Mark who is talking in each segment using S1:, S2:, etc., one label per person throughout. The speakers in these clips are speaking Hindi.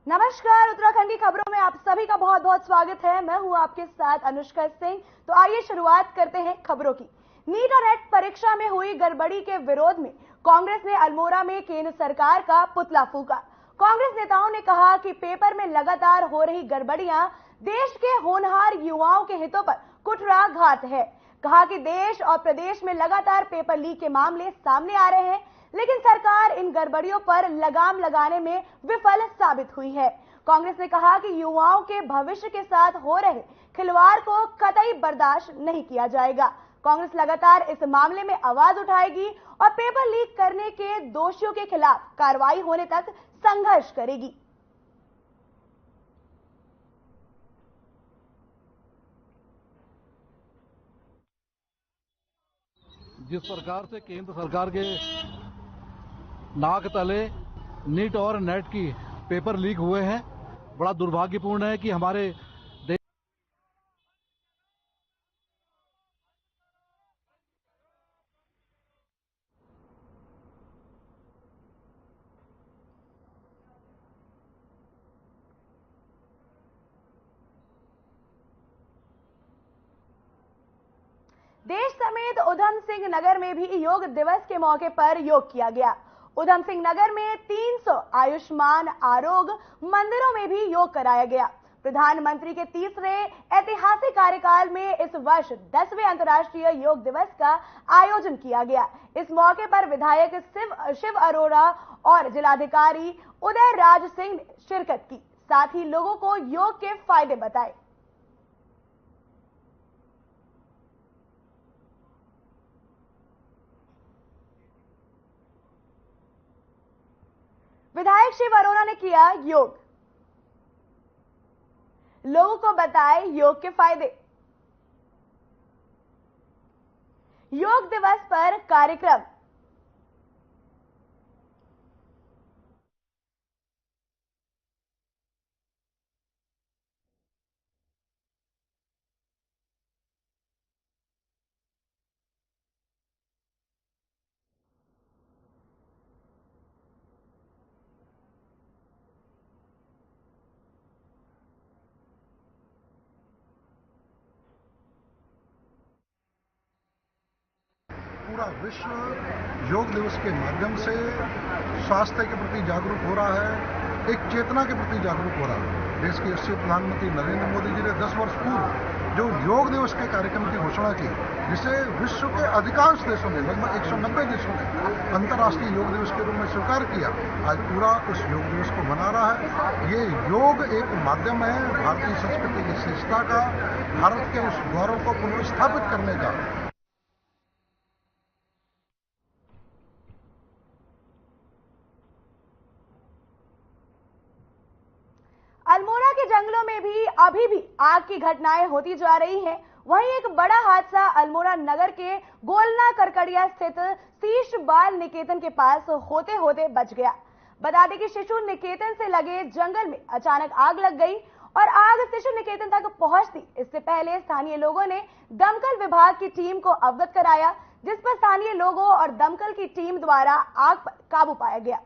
S1: नमस्कार, उत्तराखंड की खबरों में आप सभी का बहुत बहुत स्वागत है। मैं हूं आपके साथ अनुष्का सिंह। तो आइए शुरुआत करते हैं खबरों की। नीट और नेट परीक्षा में हुई गड़बड़ी के विरोध में कांग्रेस ने अल्मोड़ा में केंद्र सरकार का पुतला फूंका। कांग्रेस नेताओं ने कहा कि पेपर में लगातार हो रही गड़बड़ियां देश के होनहार युवाओं के हितों पर कुठाराघात है। कहा कि देश और प्रदेश में लगातार पेपर लीक के मामले सामने आ रहे हैं, लेकिन सरकार इन गड़बड़ियों पर लगाम लगाने में विफल साबित हुई है। कांग्रेस ने कहा कि युवाओं के भविष्य के साथ हो रहे खिलवाड़ को कतई बर्दाश्त नहीं किया जाएगा। कांग्रेस लगातार इस मामले में आवाज उठाएगी और पेपर लीक करने के दोषियों के खिलाफ कार्रवाई होने तक संघर्ष करेगी।
S2: जिस प्रकार से केंद्र सरकार के नाक तले नीट और नेट की पेपर लीक हुए हैं, बड़ा दुर्भाग्यपूर्ण है कि हमारे
S1: देश समेत उधम सिंह नगर में भी योग दिवस के मौके पर योग किया गया। उधम सिंह नगर में 300 आयुष्मान आरोग्य मंदिरों में भी योग कराया गया। प्रधानमंत्री के तीसरे ऐतिहासिक कार्यकाल में इस वर्ष 10वें अंतर्राष्ट्रीय योग दिवस का आयोजन किया गया। इस मौके पर विधायक शिव अरोड़ा और जिलाधिकारी उदय राज सिंह ने शिरकत की, साथ ही लोगों को योग के फायदे बताए। विधायक शिव अरोड़ा ने किया योग, लोगों को बताए योग के फायदे। योग दिवस पर कार्यक्रम।
S3: पूरा विश्व योग दिवस के माध्यम से स्वास्थ्य के प्रति जागरूक हो रहा है, एक चेतना के प्रति जागरूक हो रहा है। देश के यशस्वी प्रधानमंत्री नरेंद्र मोदी जी ने 10 वर्ष पूर्व जो योग दिवस के कार्यक्रम की घोषणा की, जिसे विश्व के अधिकांश देशों ने, लगभग 190 देशों ने अंतर्राष्ट्रीय योग दिवस के रूप में स्वीकार किया। आज पूरा उस योग दिवस को मना रहा है। ये योग एक माध्यम है भारतीय संस्कृति की श्रेष्ठता का, भारत के उस गौरव को पुनर्स्थापित करने का।
S1: अल्मोड़ा के जंगलों में भी अभी भी आग की घटनाएं होती जा रही हैं। वहीं एक बड़ा हादसा अल्मोड़ा नगर के गोलना करकड़िया स्थित शीश बाल निकेतन के पास होते होते बच गया। बता दें कि शिशु निकेतन से लगे जंगल में अचानक आग लग गई और आग शिशु निकेतन तक पहुंचती इससे पहले स्थानीय लोगों ने दमकल विभाग की टीम को अवगत कराया, जिस पर स्थानीय लोगों और दमकल की टीम द्वारा आग पर काबू पाया गया।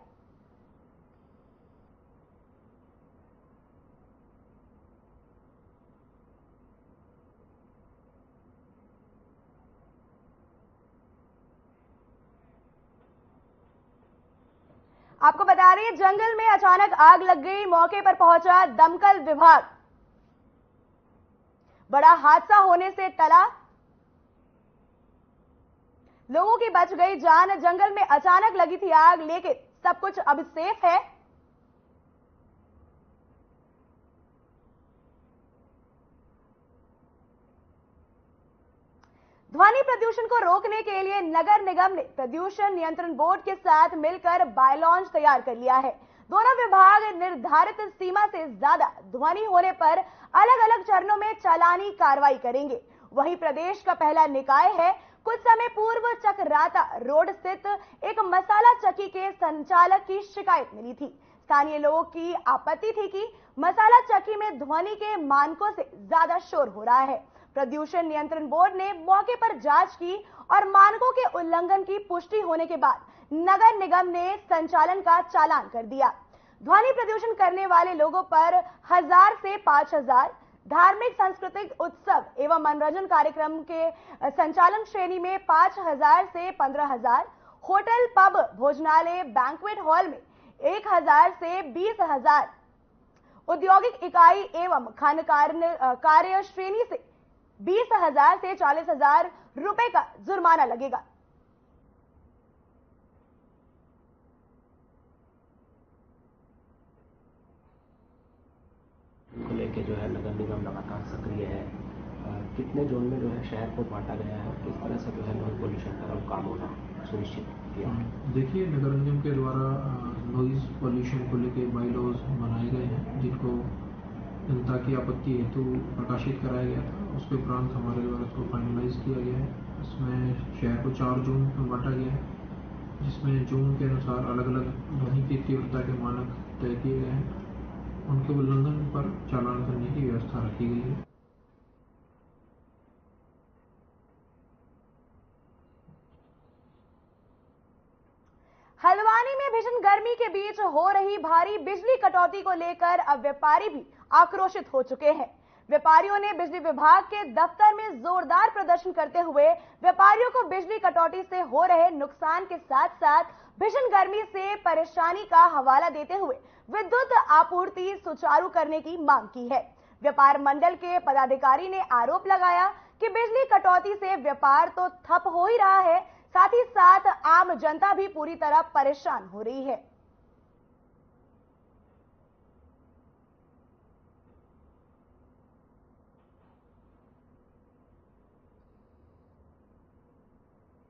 S1: आपको बता रही है, जंगल में अचानक आग लग गई, मौके पर पहुंचा दमकल विभाग। बड़ा हादसा होने से टला, लोगों की बच गई जान। जंगल में अचानक लगी थी आग, लेकिन सब कुछ अब सेफ है। ध्वनि प्रदूषण को रोकने के लिए नगर निगम ने प्रदूषण नियंत्रण बोर्ड के साथ मिलकर बायलॉन्च तैयार कर लिया है। दोनों विभाग निर्धारित सीमा से ज्यादा ध्वनि होने पर अलग अलग चरणों में चालानी कार्रवाई करेंगे। वहीं प्रदेश का पहला निकाय है। कुछ समय पूर्व चकराता रोड स्थित एक मसाला चक्की के संचालक की शिकायत मिली थी। स्थानीय लोगों की आपत्ति थी कि मसाला चक्की में ध्वनि के मानकों से ज्यादा शोर हो रहा है। प्रदूषण नियंत्रण बोर्ड ने मौके पर जांच की और मानकों के उल्लंघन की पुष्टि होने के बाद नगर निगम ने संचालन का चालान कर दिया। ध्वनि प्रदूषण करने वाले लोगों पर 1000 से 5000, धार्मिक सांस्कृतिक उत्सव एवं मनोरंजन कार्यक्रम के संचालन श्रेणी में 5000 से 15000, होटल, पब, भोजनालय, बैंक्वेट हॉल में 1000 से 20000, औद्योगिक इकाई एवं खनन कार्य श्रेणी से 20000 से 40000 रुपए का जुर्माना लगेगा।
S4: को लेके जो है नगर निगम लगातार सक्रिय है। कितने जोन में जो है शहर को बांटा गया है, किस तरह से जो है नॉइज पोल्यूशन का काम होना सुनिश्चित किया?
S5: देखिए, नगर निगम के द्वारा नॉइज पोल्यूशन को लेके बाईलॉज बनाए गए हैं, जिनको जनता की आपत्ति हेतु प्रकाशित कराया गया था। उसके उपरांत हमारे द्वारा इसको फाइनलाइज किया गया है। इसमें शहर को 4 जोन में बांटा गया है, जिसमें जोन के अनुसार अलग अलग ध्वनि की तीव्रता के मानक तय किए गए हैं। उनके उल्लंघन पर चालान करने की व्यवस्था रखी गई है।
S1: हल्द्वानी में भीषण गर्मी के बीच हो रही भारी बिजली कटौती को लेकर अब व्यापारी भी आक्रोशित हो चुके हैं। व्यापारियों ने बिजली विभाग के दफ्तर में जोरदार प्रदर्शन करते हुए व्यापारियों को बिजली कटौती से हो रहे नुकसान के साथ साथ भीषण गर्मी से परेशानी का हवाला देते हुए विद्युत आपूर्ति सुचारू करने की मांग की है। व्यापार मंडल के पदाधिकारी ने आरोप लगाया कि बिजली कटौती से व्यापार तो ठप हो ही रहा है, साथ ही साथ आम जनता भी पूरी तरह परेशान हो रही है।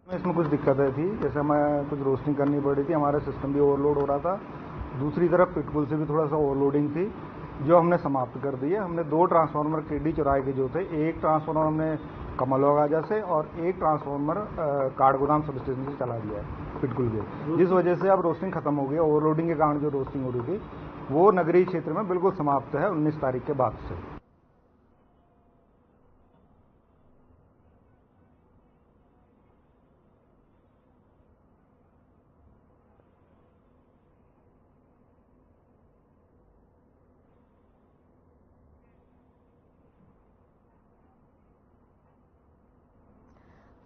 S6: इसमें कुछ दिक्कतें थी, जैसे हमें कुछ रोशनी करनी पड़ी थी, हमारा सिस्टम भी ओवरलोड हो रहा था। दूसरी तरफ पिटकुल से भी थोड़ा सा ओवरलोडिंग थी, जो हमने समाप्त कर दी है। हमने 2 ट्रांसफार्मर केडी चौराहे के जो थे, एक ट्रांसफार्मर हमने कमलवागाजा से और एक ट्रांसफार्मर काठगोदाम सब स्टेशन से चला दिया है पिटकुल के, जिस वजह से अब रोस्टिंग खत्म हो गई। ओवरलोडिंग के कारण जो रोस्टिंग हो रही थी वो नगरीय क्षेत्र में बिल्कुल समाप्त है 19 तारीख के बाद से।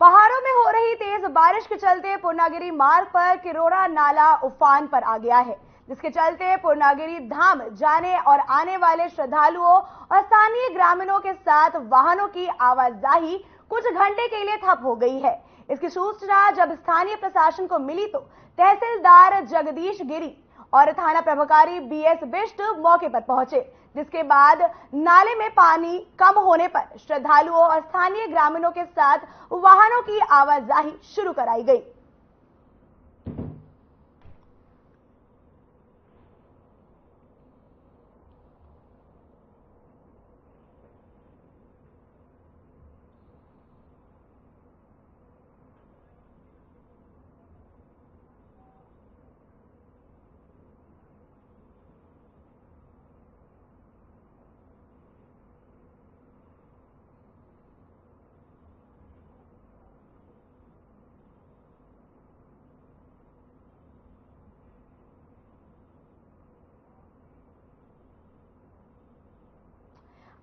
S1: पहाड़ों में हो रही तेज बारिश के चलते पूर्णागिरी मार्ग पर किरोड़ा नाला उफान पर आ गया है, जिसके चलते पूर्णागिरी धाम जाने और आने वाले श्रद्धालुओं और स्थानीय ग्रामीणों के साथ वाहनों की आवाजाही कुछ घंटे के लिए ठप हो गई है। इसकी सूचना जब स्थानीय प्रशासन को मिली तो तहसीलदार जगदीश गिरी और थाना प्रभारी BS बिष्ट मौके पर पहुंचे, जिसके बाद नाले में पानी कम होने पर श्रद्धालुओं और स्थानीय ग्रामीणों के साथ वाहनों की आवाजाही शुरू कराई गई।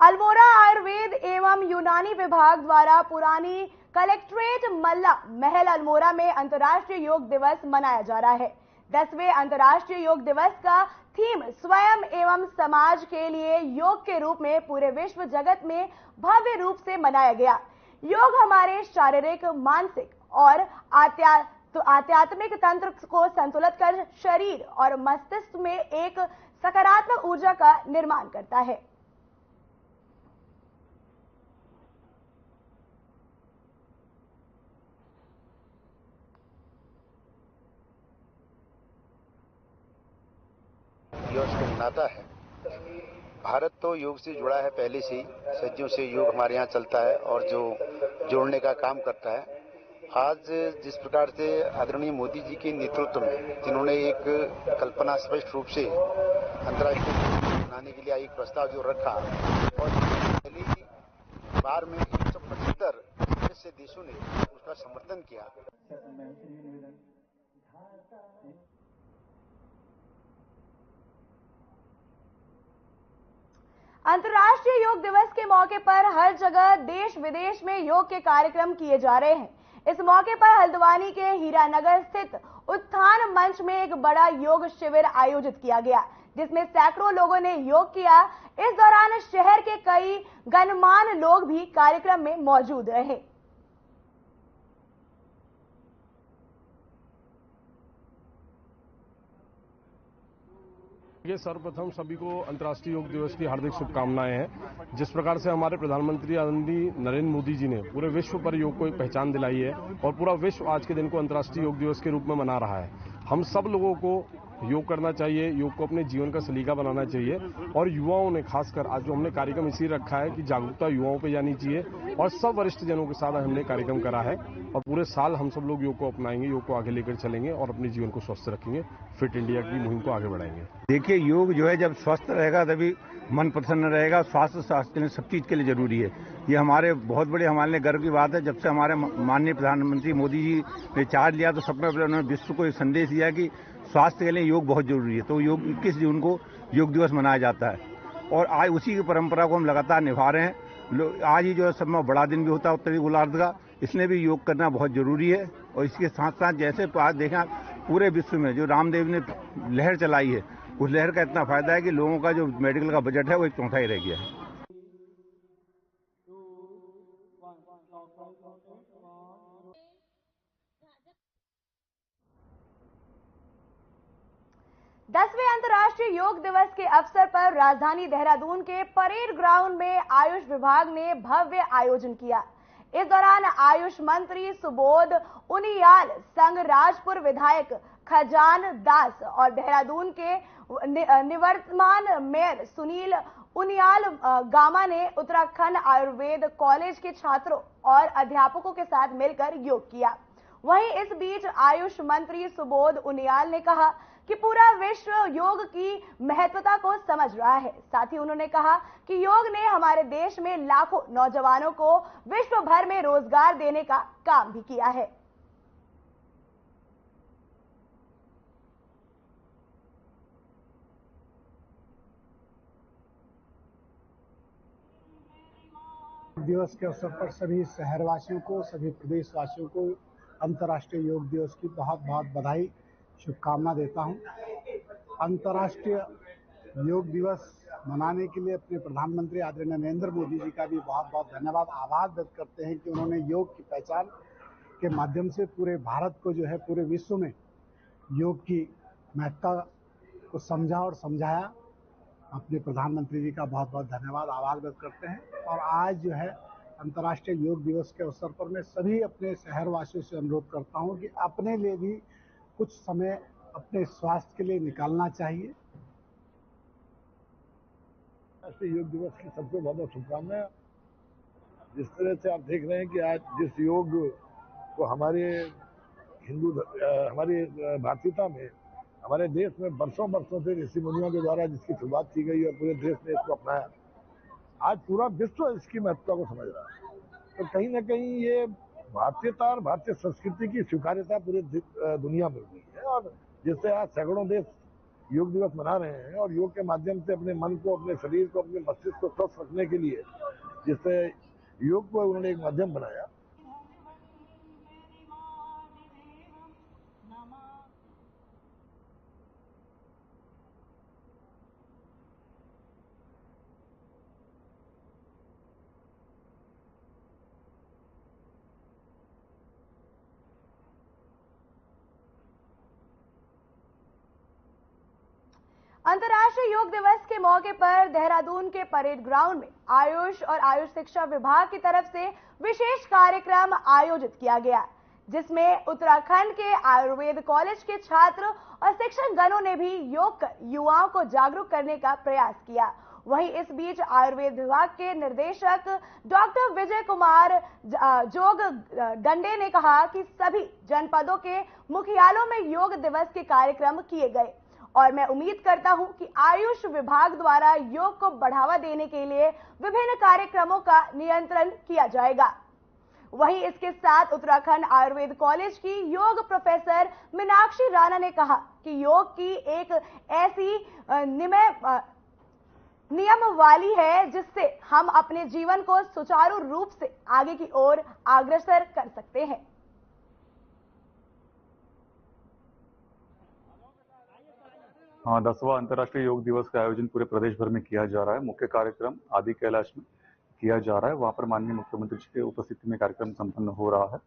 S1: अल्मोड़ा आयुर्वेद एवं यूनानी विभाग द्वारा पुरानी कलेक्ट्रेट मल्ला महल अल्मोड़ा में अंतर्राष्ट्रीय योग दिवस मनाया जा रहा है। 10वें अंतर्राष्ट्रीय योग दिवस का थीम स्वयं एवं समाज के लिए योग के रूप में पूरे विश्व जगत में भव्य रूप से मनाया गया। योग हमारे शारीरिक, मानसिक और आध्यात्मिक तंत्र को संतुलित कर शरीर और मस्तिष्क में एक सकारात्मक ऊर्जा का निर्माण करता है।
S7: नाता है। भारत तो योग से जुड़ा है पहले से ही, सदियों से योग हमारे यहाँ चलता है और जो जोड़ने का काम करता है। आज जिस प्रकार से आदरणीय मोदी जी के नेतृत्व में, जिन्होंने एक कल्पना स्पष्ट रूप से अंतर्राष्ट्रीय बनाने के लिए एक प्रस्ताव जो रखा और पहली बार में 175 सदस्य देशों ने उसका समर्थन किया।
S1: अंतर्राष्ट्रीय योग दिवस के मौके पर हर जगह देश विदेश में योग के कार्यक्रम किए जा रहे हैं। इस मौके पर हल्द्वानी के हीरानगर स्थित उत्थान मंच में एक बड़ा योग शिविर आयोजित किया गया, जिसमें सैकड़ों लोगों ने योग किया। इस दौरान शहर के कई गणमान्य लोग भी कार्यक्रम में मौजूद रहे।
S8: ये सर्वप्रथम सभी को अंतर्राष्ट्रीय योग दिवस की हार्दिक शुभकामनाएं हैं। जिस प्रकार से हमारे प्रधानमंत्री आदरणीय नरेंद्र मोदी जी ने पूरे विश्व पर योग को एक पहचान दिलाई है और पूरा विश्व आज के दिन को अंतर्राष्ट्रीय योग दिवस के रूप में मना रहा है। हम सब लोगों को योग करना चाहिए, योग को अपने जीवन का सलीका बनाना चाहिए और युवाओं ने खासकर आज जो हमने कार्यक्रम इसी रखा है कि जागरूकता युवाओं पे जानी चाहिए और सब वरिष्ठ जनों के साथ हमने कार्यक्रम करा है और पूरे साल हम सब लोग योग को अपनाएंगे, योग को आगे लेकर चलेंगे और अपने जीवन को स्वस्थ रखेंगे, फिट इंडिया की मुहिम को आगे बढ़ाएंगे।
S6: देखिए, योग जो है जब स्वस्थ रहेगा तभी मन प्रसन्न रहेगा। स्वास्थ्य के लिए सब चीज के लिए जरूरी है। ये हमारे बहुत बड़े हमारे लिए गर्व की बात है। जब से हमारे माननीय प्रधानमंत्री मोदी जी ने चार्ज लिया तो सबसे पहले उन्होंने विश्व को एक संदेश दिया कि स्वास्थ्य के लिए योग बहुत जरूरी है। तो योग 21 जून को योग दिवस मनाया जाता है और आज उसी की परंपरा को हम लगातार निभा रहे हैं। आज ही जो है सब में बड़ा दिन भी होता है उत्तरी गोलार्ध का, इसलिए भी योग करना बहुत जरूरी है। और इसके साथ साथ जैसे आज देखें पूरे विश्व में जो रामदेव ने लहर चलाई है, उस लहर का इतना फायदा है कि लोगों का जो मेडिकल का बजट है वो 1/4 रह गया है।
S1: दसवें अंतर्राष्ट्रीय योग दिवस के अवसर पर राजधानी देहरादून के परेड ग्राउंड में आयुष विभाग ने भव्य आयोजन किया। इस दौरान आयुष मंत्री सुबोध उनियाल, संघराजपुर विधायक खजान दास और देहरादून के निवर्तमान मेयर सुनील उनियाल गामा ने उत्तराखंड आयुर्वेद कॉलेज के छात्रों और अध्यापकों के साथ मिलकर योग किया। वहीं इस बीच आयुष मंत्री सुबोध उनियाल ने कहा कि पूरा विश्व योग की महत्वता को समझ रहा है। साथ ही उन्होंने कहा कि योग ने हमारे देश में लाखों नौजवानों को विश्व भर में रोजगार देने का काम भी किया है।
S9: दिवस के अवसर पर सभी शहरवासियों को, सभी प्रदेशवासियों को अंतर्राष्ट्रीय योग दिवस की बहुत बहुत बधाई, शुभकामना देता हूं। अंतर्राष्ट्रीय योग दिवस मनाने के लिए अपने प्रधानमंत्री आदरणीय नरेंद्र मोदी जी का भी बहुत बहुत धन्यवाद, आभार व्यक्त करते हैं कि उन्होंने योग की पहचान के माध्यम से पूरे भारत को जो है पूरे विश्व में योग की महत्ता को समझा और समझाया। अपने प्रधानमंत्री जी का बहुत बहुत धन्यवाद, आभार व्यक्त करते हैं। और आज जो है अंतर्राष्ट्रीय योग दिवस के अवसर पर मैं सभी अपने शहरवासियों से अनुरोध करता हूं कि अपने लिए भी कुछ समय अपने स्वास्थ्य के लिए निकालना चाहिए।
S10: राष्ट्रीय योग दिवस की सबसे बहुत बहुत शुभकामनाएं। जिस तरह से आप देख रहे हैं कि आज जिस योग को हमारे हमारी भारतीयता में, हमारे देश में वर्षों से ऋषि मुनियों के द्वारा जिसकी शुरुआत की गई और पूरे देश ने इसको अपनाया, आज पूरा विश्व इसकी महत्ता को समझ रहा है। तो कहीं ना कहीं ये भारतीयता और भारतीय संस्कृति की स्वीकार्यता पूरी दुनिया में हुई है और जिससे आज सैकड़ों देश योग दिवस मना रहे हैं और योग के माध्यम से अपने मन को, अपने शरीर को, अपने मस्तिष्क को स्वस्थ रखने के लिए जिससे योग को उन्होंने एक माध्यम बनाया।
S1: अंतर्राष्ट्रीय योग दिवस के मौके पर देहरादून के परेड ग्राउंड में आयुष और आयुष शिक्षा विभाग की तरफ से विशेष कार्यक्रम आयोजित किया गया, जिसमें उत्तराखंड के आयुर्वेद कॉलेज के छात्र और शिक्षक गणों ने भी योग कर युवाओं को जागरूक करने का प्रयास किया। वहीं इस बीच आयुर्वेद विभाग के निर्देशक डॉक्टर विजय कुमार जोग डंडे ने कहा कि सभी जनपदों के मुख्यालयों में योग दिवस के कार्यक्रम किए गए और मैं उम्मीद करता हूं कि आयुष विभाग द्वारा योग को बढ़ावा देने के लिए विभिन्न कार्यक्रमों का नियंत्रण किया जाएगा। वहीं इसके साथ उत्तराखंड आयुर्वेद कॉलेज की योग प्रोफेसर मीनाक्षी राणा ने कहा कि योग की एक ऐसी नियम वाली है जिससे हम अपने जीवन को सुचारू रूप से आगे की ओर अग्रसर कर सकते हैं।
S11: हाँ, 10वां अंतर्राष्ट्रीय योग दिवस का आयोजन पूरे प्रदेश भर में किया जा रहा है। मुख्य कार्यक्रम आदि कैलाश में किया जा रहा है। वहां पर माननीय मुख्यमंत्री जी के उपस्थिति में कार्यक्रम संपन्न हो रहा है।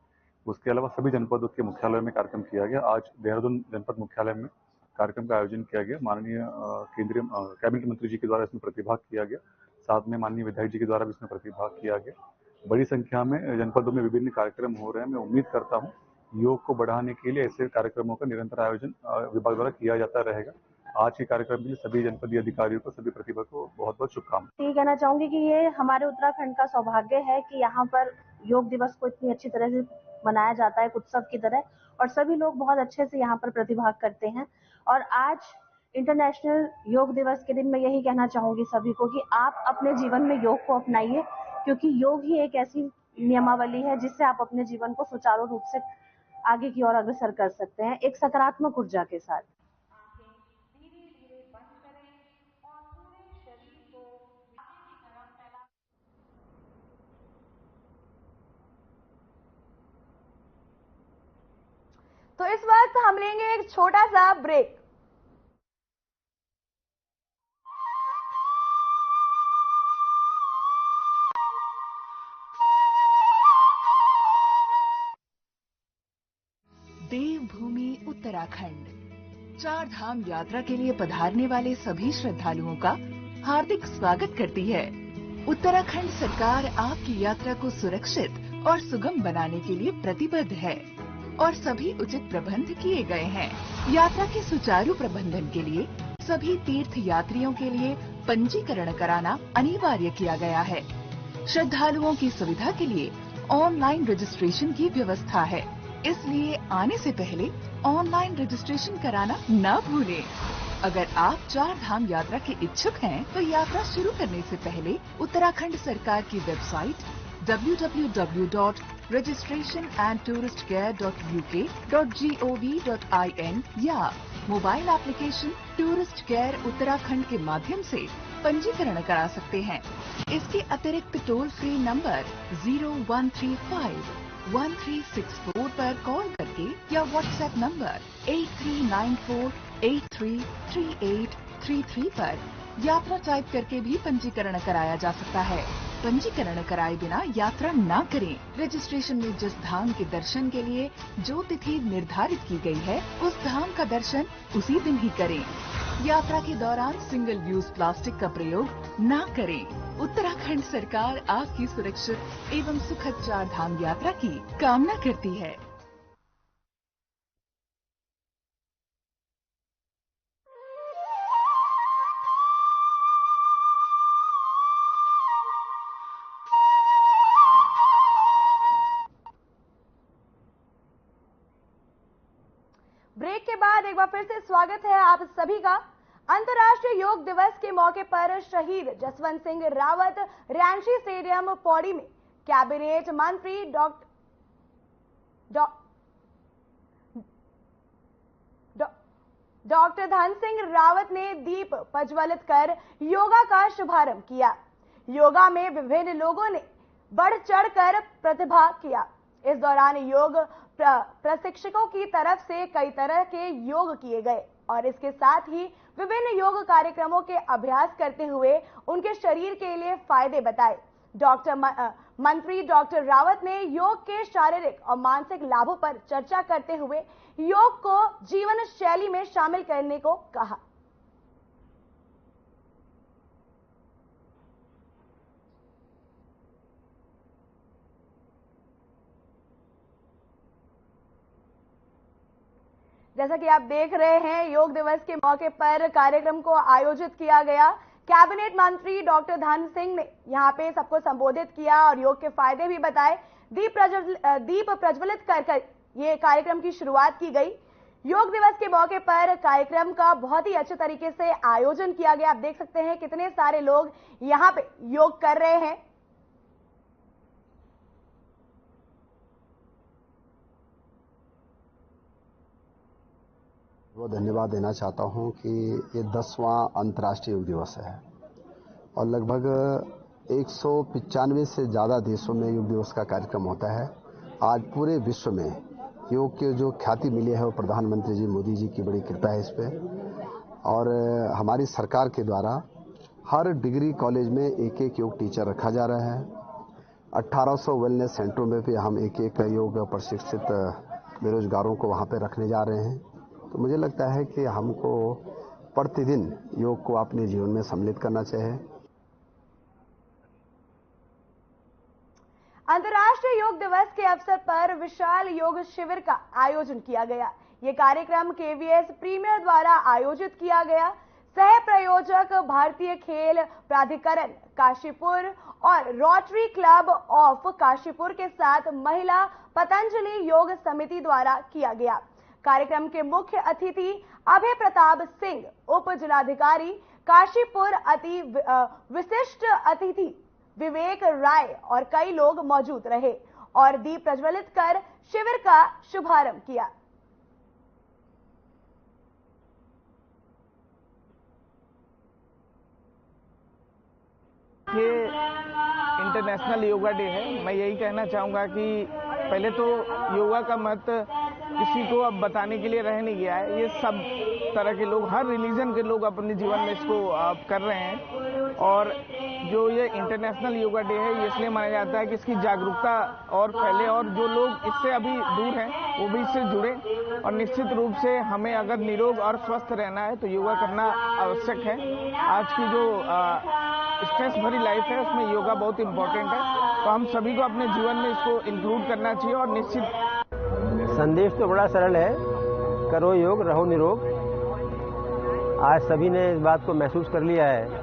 S11: उसके अलावा सभी जनपदों के मुख्यालयों में कार्यक्रम किया गया। आज देहरादून जनपद मुख्यालय में कार्यक्रम का आयोजन किया गया। माननीय केंद्रीय कैबिनेट मंत्री जी के द्वारा इसमें प्रतिभाग किया गया। साथ में माननीय विधायक जी के द्वारा भी इसमें प्रतिभाग किया गया। बड़ी संख्या में जनपदों में विभिन्न कार्यक्रम हो रहे हैं। मैं उम्मीद करता हूँ योग को बढ़ाने के लिए ऐसे कार्यक्रमों का निरंतर आयोजन विभाग द्वारा किया जाता रहेगा। आज के कार्यक्रम के लिए सभी जनपदीय अधिकारियों को, सभी प्रतिभा को बहुत बहुत शुभकामनाएं।
S12: ये कहना चाहूंगी कि ये हमारे उत्तराखंड का सौभाग्य है कि यहाँ पर योग दिवस को इतनी अच्छी तरह से मनाया जाता है, एक उत्सव की तरह, और सभी लोग बहुत अच्छे से यहाँ पर प्रतिभाग करते हैं। और आज इंटरनेशनल योग दिवस के दिन मैं यही कहना चाहूंगी सभी को कि आप अपने जीवन में योग को अपनाइए, क्योंकि योग ही एक ऐसी नियमावली है जिससे आप अपने जीवन को सुचारू रूप से आगे की ओर अग्रसर कर सकते हैं, एक सकारात्मक ऊर्जा के साथ।
S1: तो इस वक्त हम लेंगे एक छोटा सा ब्रेक।
S13: देवभूमि उत्तराखंड चार धाम यात्रा के लिए पधारने वाले सभी श्रद्धालुओं का हार्दिक स्वागत करती है। उत्तराखंड सरकार आपकी यात्रा को सुरक्षित और सुगम बनाने के लिए प्रतिबद्ध है और सभी उचित प्रबंध किए गए हैं। यात्रा के सुचारू प्रबंधन के लिए सभी तीर्थ यात्रियों के लिए पंजीकरण कराना अनिवार्य किया गया है। श्रद्धालुओं की सुविधा के लिए ऑनलाइन रजिस्ट्रेशन की व्यवस्था है, इसलिए आने से पहले ऑनलाइन रजिस्ट्रेशन कराना न भूलें। अगर आप चार धाम यात्रा के इच्छुक हैं, तो यात्रा शुरू करने से पहले उत्तराखंड सरकार की वेबसाइट www.registration&touristcare.uk.gov.in या mobile application tourist care Uttarakhand के माध्यम से पंजीकरण करा सकते हैं। इसके अतिरिक्त टोल फ्री नंबर 0135-1364 पर कॉल करके या व्हाट्सएप नंबर 8394833833 पर यात्रा टाइप करके भी पंजीकरण कराया जा सकता है। पंजीकरण कराए बिना यात्रा न करें। रजिस्ट्रेशन में जिस धाम के दर्शन के लिए जो तिथि निर्धारित की गई है, उस धाम का दर्शन उसी दिन ही करें। यात्रा के दौरान सिंगल यूज प्लास्टिक का प्रयोग न करें। उत्तराखंड सरकार आपकी सुरक्षित एवं सुखद चार धाम यात्रा की कामना करती है।
S1: ब्रेक के बाद एक बार फिर से स्वागत है आप सभी का। अंतर्राष्ट्रीय योग दिवस के मौके पर शहीद जसवंत सिंह रावत रैंशी स्टेडियम पौड़ी में कैबिनेट मंत्री डॉक्टर धन सिंह रावत ने दीप प्रज्वलित कर योगा का शुभारंभ किया। योगा में विभिन्न लोगों ने बढ़ चढ़कर प्रतिभाग किया। इस दौरान योग प्रशिक्षकों की तरफ से कई तरह के योग किए गए और इसके साथ ही विभिन्न योग कार्यक्रमों के अभ्यास करते हुए उनके शरीर के लिए फायदे बताए। मंत्री डॉक्टर रावत ने योग के शारीरिक और मानसिक लाभों पर चर्चा करते हुए योग को जीवन शैली में शामिल करने को कहा। जैसा कि आप देख रहे हैं, योग दिवस के मौके पर कार्यक्रम को आयोजित किया गया। कैबिनेट मंत्री डॉक्टर धन सिंह ने यहां पे सबको संबोधित किया और योग के फायदे भी बताए। दीप प्रज्वलित कर ये कार्यक्रम की शुरुआत की गई। योग दिवस के मौके पर कार्यक्रम का बहुत ही अच्छे तरीके से आयोजन किया गया। आप देख सकते हैं कितने सारे लोग यहां पे योग कर रहे हैं।
S14: वो धन्यवाद देना चाहता हूं कि ये 10वां अंतर्राष्ट्रीय योग दिवस है और लगभग 195 से ज़्यादा देशों में योग दिवस का कार्यक्रम होता है। आज पूरे विश्व में योग के जो ख्याति मिली है वो प्रधानमंत्री जी मोदी जी की बड़ी कृपा है इस पे। और हमारी सरकार के द्वारा हर डिग्री कॉलेज में एक एक योग टीचर रखा जा रहा है। 1800 वेलनेस सेंटरों में भी हम एक एक योग प्रशिक्षित बेरोजगारों को वहाँ पे रखने जा रहे हैं। तो मुझे लगता है कि हमको प्रतिदिन योग को अपने जीवन में सम्मिलित करना चाहिए।
S1: अंतर्राष्ट्रीय योग दिवस के अवसर पर विशाल योग शिविर का आयोजन किया गया। ये कार्यक्रम केवीएस प्रीमियर द्वारा आयोजित किया गया। सह प्रायोजक भारतीय खेल प्राधिकरण काशीपुर और रोटरी क्लब ऑफ काशीपुर के साथ महिला पतंजलि योग समिति द्वारा किया गया। कार्यक्रम के मुख्य अतिथि अभय प्रताप सिंह, उप जिलाधिकारी काशीपुर, अति विशिष्ट अतिथि विवेक राय और कई लोग मौजूद रहे और दीप प्रज्वलित कर शिविर का शुभारंभ किया।
S15: ये इंटरनेशनल योगा डे है। मैं यही कहना चाहूँगा कि पहले तो योगा का महत्व किसी को अब बताने के लिए रह नहीं गया है। ये सब तरह के लोग, हर रिलीजन के लोग अपने जीवन में इसको कर रहे हैं। और जो ये इंटरनेशनल योगा डे है ये इसलिए माना जाता है कि इसकी जागरूकता और फैले और जो लोग इससे अभी दूर हैं वो भी इससे जुड़े। और निश्चित रूप से हमें अगर निरोग और स्वस्थ रहना है तो योगा करना आवश्यक है। आज की जो स्ट्रेस भरी लाइफ है उसमें योगा बहुत इम्पोर्टेंट है। तो हम सभी को अपने जीवन में इसको इंक्लूड करना चाहिए। और निश्चित
S16: संदेश तो बड़ा सरल है, करो योग रहो निरोग। आज सभी ने इस बात को महसूस कर लिया है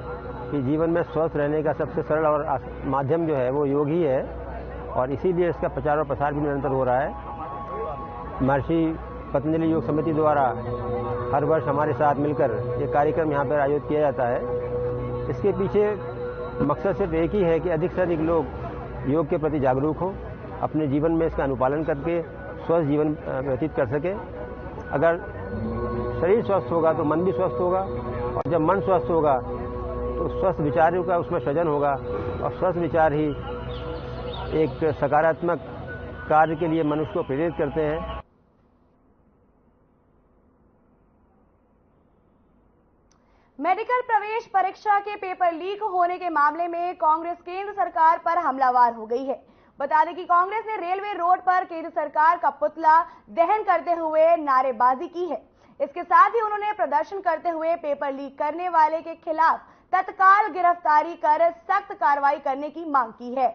S16: कि जीवन में स्वस्थ रहने का सबसे सरल और माध्यम जो है वो योग ही है। और इसीलिए इसका प्रचार और प्रसार भी निरंतर हो रहा है। महर्षि पतंजलि योग समिति द्वारा हर वर्ष हमारे साथ मिलकर ये कार्यक्रम यहाँ पर आयोजित किया जाता है। इसके पीछे मकसद सिर्फ एक ही है कि अधिक से अधिक लोग योग के प्रति जागरूक हों, अपने जीवन में इसका अनुपालन करके स्वस्थ जीवन व्यतीत कर सके। अगर शरीर स्वस्थ होगा तो मन भी स्वस्थ होगा, और जब मन स्वस्थ होगा तो स्वस्थ विचारों का उसमें सृजन होगा। और स्वस्थ विचार ही एक सकारात्मक कार्य के लिए मनुष्य को प्रेरित करते हैं।
S1: मेडिकल प्रवेश परीक्षा के पेपर लीक होने के मामले में कांग्रेस केंद्र सरकार पर हमलावर हो गई है। बता दें कि कांग्रेस ने रेलवे रोड पर केंद्र सरकार का पुतला दहन करते हुए नारेबाजी की है। इसके साथ ही उन्होंने प्रदर्शन करते हुए पेपर लीक करने वाले के खिलाफ तत्काल गिरफ्तारी कर सख्त कार्रवाई करने की मांग की है।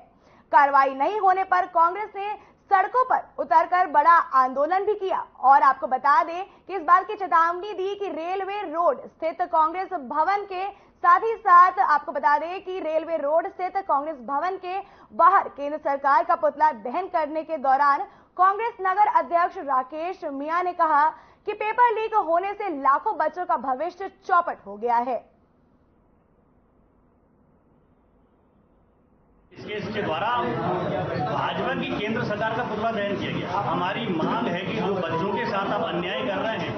S1: कार्रवाई नहीं होने पर कांग्रेस ने सड़कों पर उतरकर बड़ा आंदोलन भी किया। और आपको बता दें कि इस बात की चेतावनी दी कि रेलवे रोड स्थित कांग्रेस भवन के साथ ही साथ आपको बता दें कि रेलवे रोड स्थित कांग्रेस भवन के बाहर केंद्र सरकार का पुतला दहन करने के दौरान कांग्रेस नगर अध्यक्ष राकेश मिया ने कहा कि पेपर लीक होने से लाखों बच्चों का भविष्य चौपट हो गया है।
S17: इस केस के द्वारा भाजपा की केंद्र सरकार का पुतला दहन किया गया। हमारी मांग है कि जो बच्चों के साथ आप अन्याय कर रहे हैं,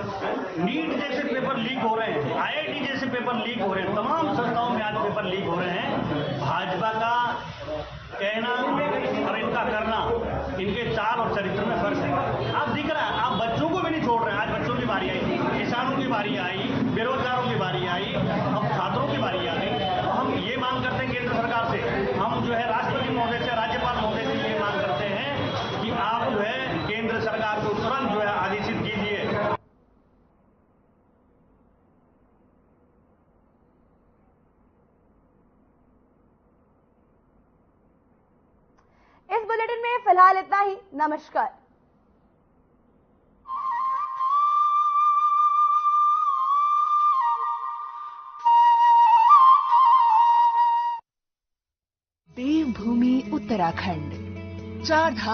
S17: नीट जैसे पेपर लीक हो रहे हैं, आईआईटी जैसे पेपर लीक हो रहे हैं, तमाम संस्थाओं में आज पेपर लीक हो रहे हैं। भाजपा का कहना और इनका करना, इनके चाल और चरित्र में फर्क है। आप दिख रहा है, आप बच्चों को भी नहीं छोड़ रहे हैं। आज बच्चों की बारी आई, किसानों की बारी आई, बेरोजगारों की बारी आई, अब छात्रों की बारी आ गई। हम ये मांग करते हैं केंद्र सरकार से, हम जो है राष्ट्रपति महोदय से, राज्यपाल महोदय से ये मांग करते हैं कि आप जो है केंद्र सरकार को तुरंत जो है आदेशित कीजिए।
S1: इस बुलेटिन में फिलहाल इतना ही। नमस्कार।
S13: देवभूमि उत्तराखंड, चार धाम